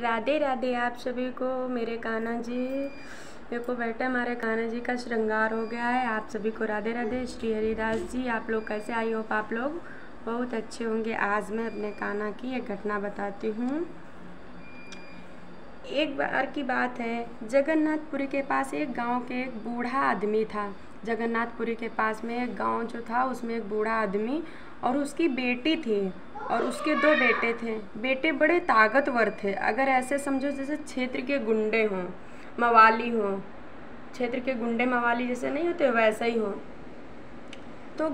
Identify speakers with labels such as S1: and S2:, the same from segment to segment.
S1: राधे राधे आप सभी को। मेरे कान्हा जी देखो बेटा, हमारे कान्हा जी का श्रृंगार हो गया है। आप सभी को राधे राधे। श्री हरिदास जी, आप लोग कैसे? आई होप आप लोग बहुत अच्छे होंगे। आज मैं अपने कान्हा की एक घटना बताती हूँ। एक बार की बात है, जगन्नाथपुरी के पास एक गांव के एक बूढ़ा आदमी था। जगन्नाथपुरी के पास में एक गांव जो था, उसमें एक बूढ़ा आदमी और उसकी बेटी थी और उसके 2 बेटे थे। बेटे बड़े ताकतवर थे। अगर ऐसे समझो जैसे क्षेत्र के गुंडे हों, मवाली हों, क्षेत्र के गुंडे मवाली जैसे नहीं होते, वैसा ही हो। तो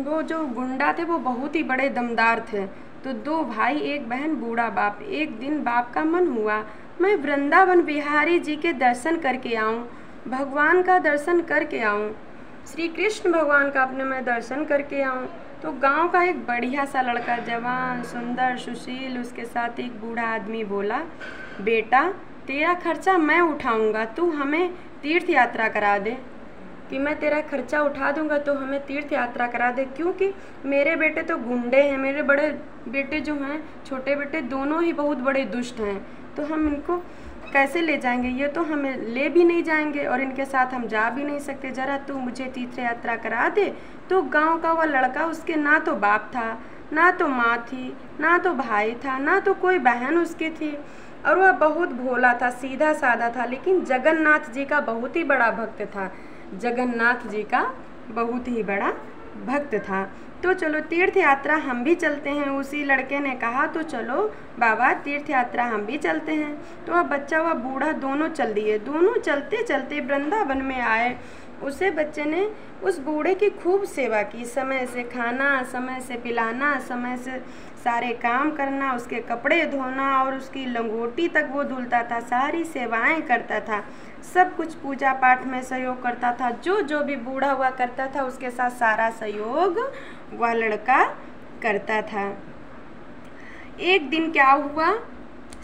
S1: वो जो गुंडा थे वो बहुत ही बड़े दमदार थे। तो 2 भाई एक बहन, बूढ़ा बाप। एक दिन बाप का मन हुआ, मैं वृंदावन बिहारी जी के दर्शन करके आऊँ, भगवान का दर्शन करके आऊँ, श्री कृष्ण भगवान का अपने मैं दर्शन करके आऊँ। तो गांव का एक बढ़िया सा लड़का, जवान, सुंदर, सुशील, उसके साथ एक बूढ़ा आदमी बोला, बेटा तेरा खर्चा मैं उठाऊंगा, तू हमें तीर्थ यात्रा करा दे। कि मैं तेरा खर्चा उठा दूंगा तो हमें तीर्थ यात्रा करा दे, क्योंकि मेरे बेटे तो गुंडे हैं। मेरे बड़े बेटे जो हैं, छोटे बेटे, दोनों ही बहुत बड़े दुष्ट हैं। तो हम इनको कैसे ले जाएंगे? ये तो हमें ले भी नहीं जाएंगे और इनके साथ हम जा भी नहीं सकते। ज़रा तू मुझे तीर्थ यात्रा करा दे। तो गांव का वह लड़का, उसके ना तो बाप था, ना तो माँ थी, ना तो भाई था, ना तो कोई बहन उसकी थी, और वह बहुत भोला था, सीधा साधा था, लेकिन जगन्नाथ जी का बहुत ही बड़ा भक्त था। जगन्नाथ जी का बहुत ही बड़ा भक्त था। तो चलो तीर्थ यात्रा हम भी चलते हैं। उसी लड़के ने कहा, तो चलो बाबा तीर्थ यात्रा हम भी चलते हैं। तो वह बच्चा, वह बूढ़ा, दोनों चल दिए। दोनों चलते चलते वृंदावन में आए। उसे बच्चे ने उस बूढ़े की खूब सेवा की, समय से खाना, समय से पिलाना, समय से सारे काम करना, उसके कपड़े धोना और उसकी लंगोटी तक वो धुलता था, सारी सेवाएं करता था, सब कुछ पूजा पाठ में सहयोग करता था। जो भी बूढ़ा हुआ करता था उसके साथ सारा सहयोग वह लड़का करता था। एक दिन क्या हुआ,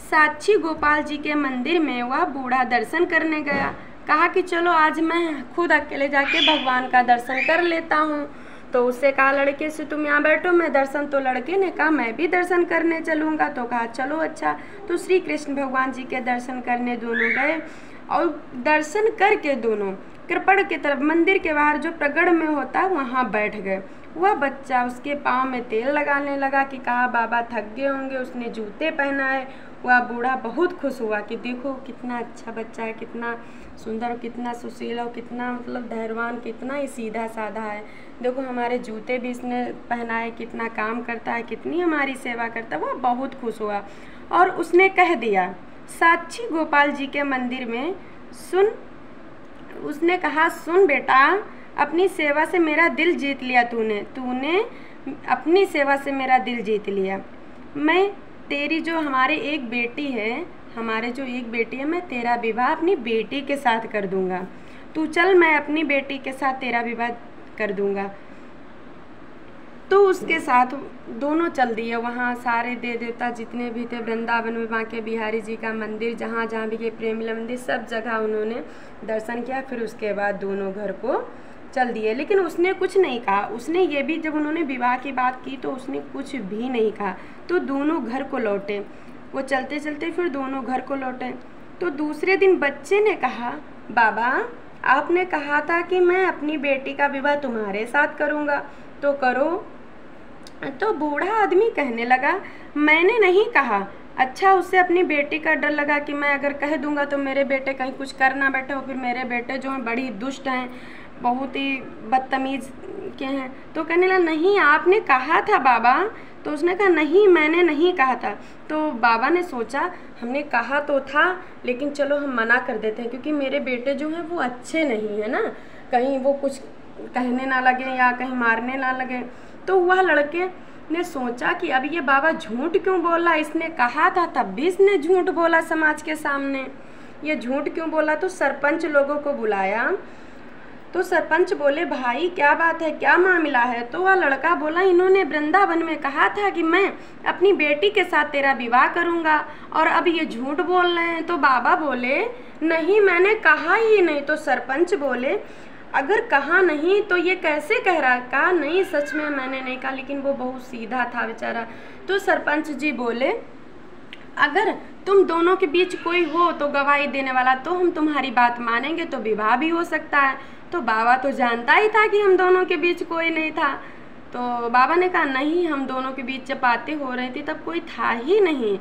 S1: साक्षी गोपाल जी के मंदिर में वह बूढ़ा दर्शन करने गया। कहा कि चलो आज मैं खुद अकेले जाके भगवान का दर्शन कर लेता हूँ। तो उससे कहा लड़के से, तुम यहाँ बैठो, मैं दर्शन। तो लड़के ने कहा मैं भी दर्शन करने चलूँगा। तो कहा चलो अच्छा। तो श्री कृष्ण भगवान जी के दर्शन करने दोनों गए और दर्शन करके दोनों कृपड़ की तरफ, मंदिर के बाहर जो प्रगड़ में होता है वहाँ बैठ गए। वह बच्चा उसके पाँव में तेल लगाने लगा कि कहा बाबा थक गए होंगे। उसने जूते पहनाए। वह बूढ़ा बहुत खुश हुआ कि देखो कितना अच्छा बच्चा है, कितना सुंदर, कितना सुशील और कितना मतलब धैर्यवान, कितना ही सीधा साधा है। देखो हमारे जूते भी इसने पहनाए, कितना काम करता है, कितनी हमारी सेवा करता है। वह बहुत खुश हुआ और उसने कह दिया साक्षी गोपाल जी के मंदिर में, सुन, उसने कहा सुन बेटा, अपनी सेवा से मेरा दिल जीत लिया तूने अपनी सेवा से मेरा दिल जीत लिया। मैं तेरी जो हमारे एक बेटी है, मैं तेरा विवाह अपनी बेटी के साथ कर दूंगा। तू चल, मैं अपनी बेटी के साथ तेरा विवाह कर दूंगा। तो उसके साथ दोनों चल दिए। वहाँ सारे देव देवता जितने भी थे वृंदावन में, बांके बिहारी जी का मंदिर, जहाँ जहाँ भी ये प्रेमला मंदिर, सब जगह उन्होंने दर्शन किया। फिर उसके बाद दोनों घर को चल दिए। लेकिन उसने कुछ नहीं कहा। उसने ये भी, जब उन्होंने विवाह की बात की तो उसने कुछ भी नहीं कहा। तो दोनों घर को लौटे। वो चलते चलते फिर दोनों घर को लौटे। तो दूसरे दिन बच्चे ने कहा, बाबा आपने कहा था कि मैं अपनी बेटी का विवाह तुम्हारे साथ करूँगा, तो करो। तो बूढ़ा आदमी कहने लगा, मैंने नहीं कहा। अच्छा, उससे अपनी बेटी का डर लगा कि मैं अगर कह दूंगा तो मेरे बेटे कहीं कुछ कर ना बैठे हो, फिर मेरे बेटे जो हैं बड़ी दुष्ट हैं, बहुत ही बदतमीज के हैं। तो कहने लगा, नहीं आपने कहा था बाबा। तो उसने कहा, नहीं मैंने नहीं कहा था। तो बाबा ने सोचा, हमने कहा तो था, लेकिन चलो हम मना कर देते हैं, क्योंकि मेरे बेटे जो हैं वो अच्छे नहीं है ना, कहीं वो कुछ कहने ना लगे या कहीं मारने ना लगे। तो वह लड़के ने सोचा कि अब ये बाबा झूठ क्यों बोला, इसने कहा था तब भी इसने झूठ बोला समाज के सामने, ये झूठ क्यों बोला। तो सरपंच लोगों को बुलाया। तो सरपंच बोले, भाई क्या बात है, क्या मामला है। तो वह लड़का बोला, इन्होंने वृंदावन में कहा था कि मैं अपनी बेटी के साथ तेरा विवाह करूंगा और अब ये झूठ बोल रहे हैं। तो बाबा बोले, नहीं मैंने कहा ही नहीं। तो सरपंच बोले, अगर कहा नहीं तो ये कैसे कह रहा है। कहा नहीं, सच में मैंने नहीं कहा, लेकिन वो बहुत सीधा था बेचारा। तो सरपंच जी बोले, अगर तुम दोनों के बीच कोई हो तो गवाही देने वाला, तो हम तुम्हारी बात मानेंगे, तो विवाह भी हो सकता है। तो बाबा तो जानता ही था कि हम दोनों के बीच कोई नहीं था। तो बाबा ने कहा नहीं, हम दोनों के बीच जब बातें हो रही थी तब कोई था ही नहीं।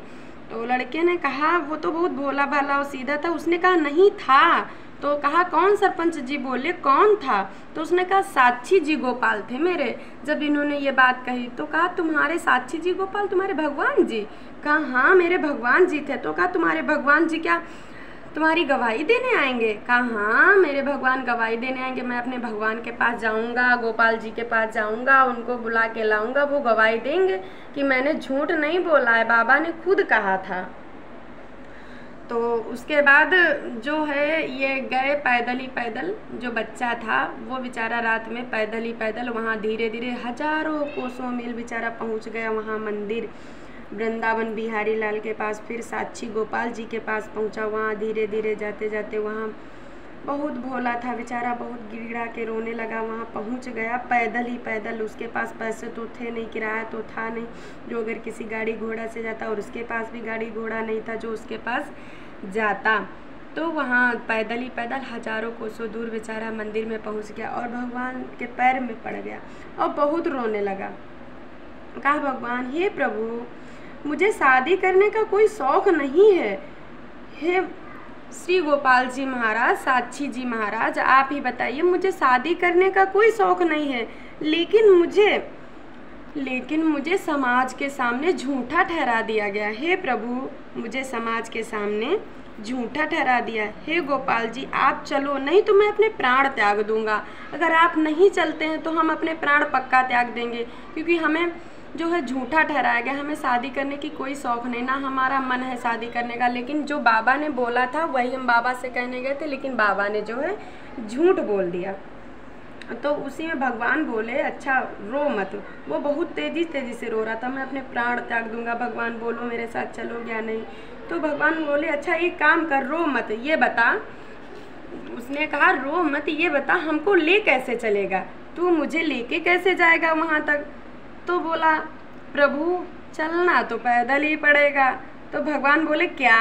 S1: तो लड़के ने कहा, वो तो बहुत भोला भाला और सीधा था, उसने कहा नहीं था। तो कहा कौन सरपंच जी बोले कौन था? तो उसने कहा साक्षी जी गोपाल थे मेरे। जब इन्होंने ये बात कही तो कहा तुम्हारे साक्षी जी गोपाल तुम्हारे भगवान जी? कहा हाँ मेरे भगवान जी थे। तो कहा तुम्हारे भगवान जी क्या तुम्हारी गवाही देने आएंगे? कहा हाँ मेरे भगवान गवाही देने आएंगे। मैं अपने भगवान के पास जाऊंगा, गोपाल जी के पास जाऊंगा, उनको बुला के लाऊंगा, वो गवाही देंगे कि मैंने झूठ नहीं बोला है, बाबा ने खुद कहा था। तो उसके बाद जो है ये गए पैदल ही पैदल। जो बच्चा था वो बेचारा रात में पैदल ही पैदल वहाँ धीरे धीरे हजारों कोसों मील बेचारा पहुँच गया वहाँ मंदिर वृंदावन बिहारी लाल के पास। फिर साक्षी गोपाल जी के पास पहुँचा। वहाँ धीरे धीरे जाते जाते वहाँ बहुत भोला था बेचारा, बहुत गिड़गिड़ा के रोने लगा। वहाँ पहुँच गया पैदल ही पैदल। उसके पास पैसे तो थे नहीं, किराया तो था नहीं जो अगर किसी गाड़ी घोड़ा से जाता, और उसके पास भी गाड़ी घोड़ा नहीं था जो उसके पास जाता। तो वहाँ पैदल ही पैदल हजारों कोसों दूर बेचारा मंदिर में पहुँच गया और भगवान के पैर में पड़ गया और बहुत रोने लगा। कहा भगवान हे प्रभु, मुझे शादी करने का कोई शौक़ नहीं है। हे श्री गोपाल जी महाराज, साक्षी जी महाराज, आप ही बताइए, मुझे शादी करने का कोई शौक़ नहीं है, लेकिन मुझे समाज के सामने झूठा ठहरा दिया गया। हे प्रभु, मुझे समाज के सामने झूठा ठहरा दिया। हे गोपाल जी आप चलो, नहीं तो मैं अपने प्राण त्याग दूंगा। अगर आप नहीं चलते हैं तो हम अपने प्राण पक्का त्याग देंगे, क्योंकि हमें जो है झूठा ठहराया गया। हमें शादी करने की कोई शौक़ नहीं, ना हमारा मन है शादी करने का। लेकिन जो बाबा ने बोला था वही हम बाबा से कहने गए थे, लेकिन बाबा ने जो है झूठ बोल दिया। तो उसी में भगवान बोले अच्छा रो मत। वो बहुत तेज़ी से रो रहा था, मैं अपने प्राण त्याग दूंगा, भगवान बोलो मेरे साथ चलोगे या नहीं। तो भगवान बोले अच्छा एक काम कर, रो मत, ये बता। उसने कहा रो मत, ये बता हमको ले कैसे चलेगा, तू मुझे लेके कैसे जाएगा वहाँ तक? तो बोला प्रभु चलना तो पैदल ही पड़ेगा। तो भगवान बोले क्या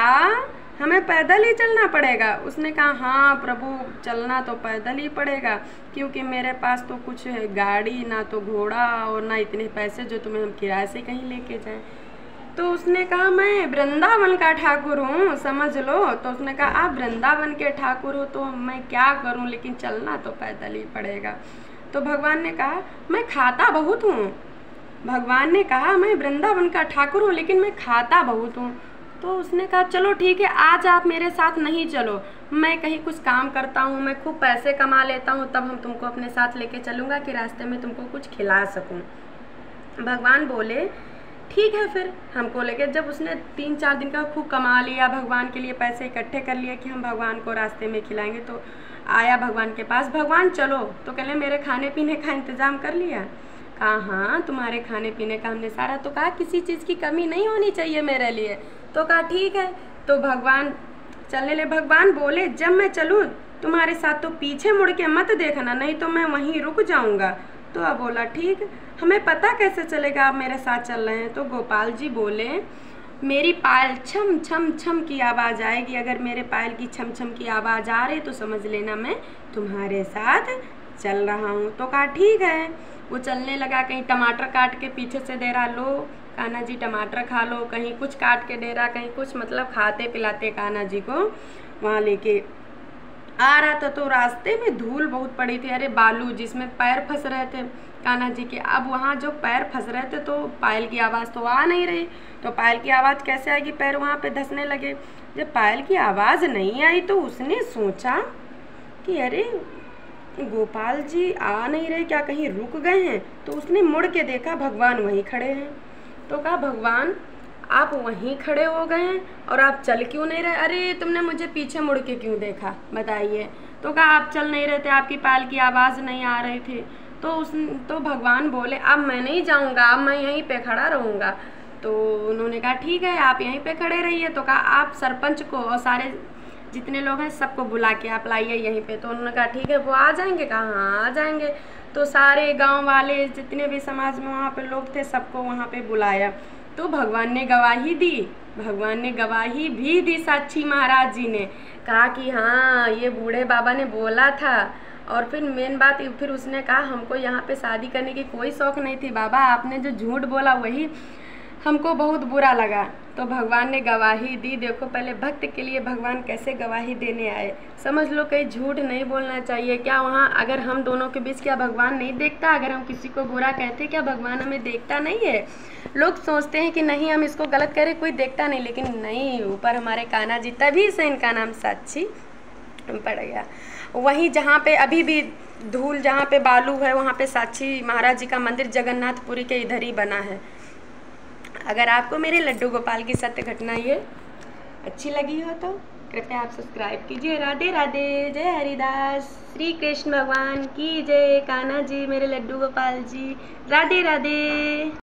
S1: हमें पैदल ही चलना पड़ेगा? उसने कहा हाँ प्रभु चलना तो पैदल ही पड़ेगा, क्योंकि मेरे पास तो कुछ गाड़ी ना तो घोड़ा और ना इतने पैसे जो तुम्हें हम किराए से कहीं लेके जाएं। तो उसने कहा मैं वृंदावन का ठाकुर हूँ, समझ लो। तो उसने कहा आप वृंदावन के ठाकुर हो तो मैं क्या करूँ, लेकिन चलना तो पैदल ही पड़ेगा। तो भगवान ने कहा मैं खाता बहुत हूँ। भगवान ने कहा मैं वृंदावन का ठाकुर हूँ लेकिन मैं खाता बहुत हूँ। तो उसने कहा चलो ठीक है, आज आप मेरे साथ नहीं चलो, मैं कहीं कुछ काम करता हूँ, मैं खूब पैसे कमा लेता हूँ, तब हम तुमको अपने साथ लेके चलूँगा कि रास्ते में तुमको कुछ खिला सकूँ। भगवान बोले ठीक है फिर हमको लेके। जब उसने 3-4 दिन का खूब कमा लिया, भगवान के लिए पैसे इकट्ठे कर लिए कि हम भगवान को रास्ते में खिलाएंगे, तो आया भगवान के पास, भगवान चलो। तो कहले मेरे खाने पीने का इंतज़ाम कर लिया? कहा हाँ तुम्हारे खाने पीने का हमने सारा। तो कहा किसी चीज़ की कमी नहीं होनी चाहिए मेरे लिए। तो कहा ठीक है। तो भगवान चलने ले। भगवान बोले जब मैं चलूँ तुम्हारे साथ तो पीछे मुड़ के मत देखना, नहीं तो मैं वहीं रुक जाऊँगा। तो अब बोला ठीक, हमें पता कैसे चलेगा आप मेरे साथ चल रहे हैं? तो गोपाल जी बोले मेरी पायल छम छम छम की आवाज़ आएगी, अगर मेरे पायल की छम छम की आवाज़ आ रही तो समझ लेना मैं तुम्हारे साथ चल रहा हूँ। तो कहा ठीक है। वो चलने लगा, कहीं टमाटर काट के पीछे से दे रहा, लो कान्हा जी टमाटर खा लो, कहीं कुछ काट के दे रहा, कहीं कुछ, मतलब खाते पिलाते कान्हा जी को वहाँ लेके आ रहा था। तो रास्ते में धूल बहुत पड़ी थी, अरे बालू जिसमें पैर फंस रहे थे कान्हा जी के। अब वहाँ जो पैर फंस रहे थे तो पायल की आवाज़ तो आ नहीं रही, तो पायल की आवाज़ कैसे आएगी, पैर वहाँ पे धंसने लगे। जब पायल की आवाज़ नहीं आई तो उसने सोचा कि अरे गोपाल जी आ नहीं रहे, क्या कहीं रुक गए हैं? तो उसने मुड़ के देखा भगवान वहीं खड़े हैं। तो कहा भगवान आप वहीं खड़े हो गए हैं और आप चल क्यों नहीं रहे? अरे तुमने मुझे पीछे मुड़ के क्यों देखा बताइए? तो कहा आप चल नहीं रहे थे, आपकी पायल की आवाज़ नहीं आ रही थी। तो भगवान बोले अब मैं नहीं जाऊंगा, अब मैं यहीं पे खड़ा रहूँगा। तो उन्होंने कहा ठीक है आप यहीं पे खड़े रहिए। तो कहा आप सरपंच को और सारे जितने लोग हैं सबको बुला के आप लाइए यहीं पे। तो उन्होंने कहा ठीक है। वो आ जाएंगे? कहा हाँ आ जाएंगे। तो सारे गांव वाले जितने भी समाज में वहाँ पे लोग थे सबको वहाँ पे बुलाया। तो भगवान ने गवाही दी भगवान ने गवाही भी दी साक्षी महाराज जी ने, कहा कि हाँ ये बूढ़े बाबा ने बोला था। और फिर मेन बात फिर उसने कहा हमको यहाँ पे शादी करने की कोई शौक़ नहीं थी बाबा, आपने जो झूठ बोला वही हमको बहुत बुरा लगा। तो भगवान ने गवाही दी। देखो पहले भक्त के लिए भगवान कैसे गवाही देने आए। समझ लो कहीं झूठ नहीं बोलना चाहिए। क्या वहाँ अगर हम दोनों के बीच क्या भगवान नहीं देखता? अगर हम किसी को बुरा कहते क्या भगवान हमें देखता नहीं है? लोग सोचते हैं कि नहीं हम इसको गलत करें कोई देखता नहीं, लेकिन नहीं, ऊपर हमारे कान्हा जी, तभी से इनका नाम साक्षी पड़ गया। वहीं जहाँ पे अभी भी धूल, जहाँ पे बालू है, वहाँ पे साक्षी महाराज जी का मंदिर जगन्नाथपुरी के इधर ही बना है। अगर आपको मेरे लड्डू गोपाल की सत्य घटना ये अच्छी लगी हो तो कृपया आप सब्सक्राइब कीजिए। राधे राधे, जय हरिदास, श्री कृष्ण भगवान की जय, कान्हा जी, मेरे लड्डू गोपाल जी, राधे राधे।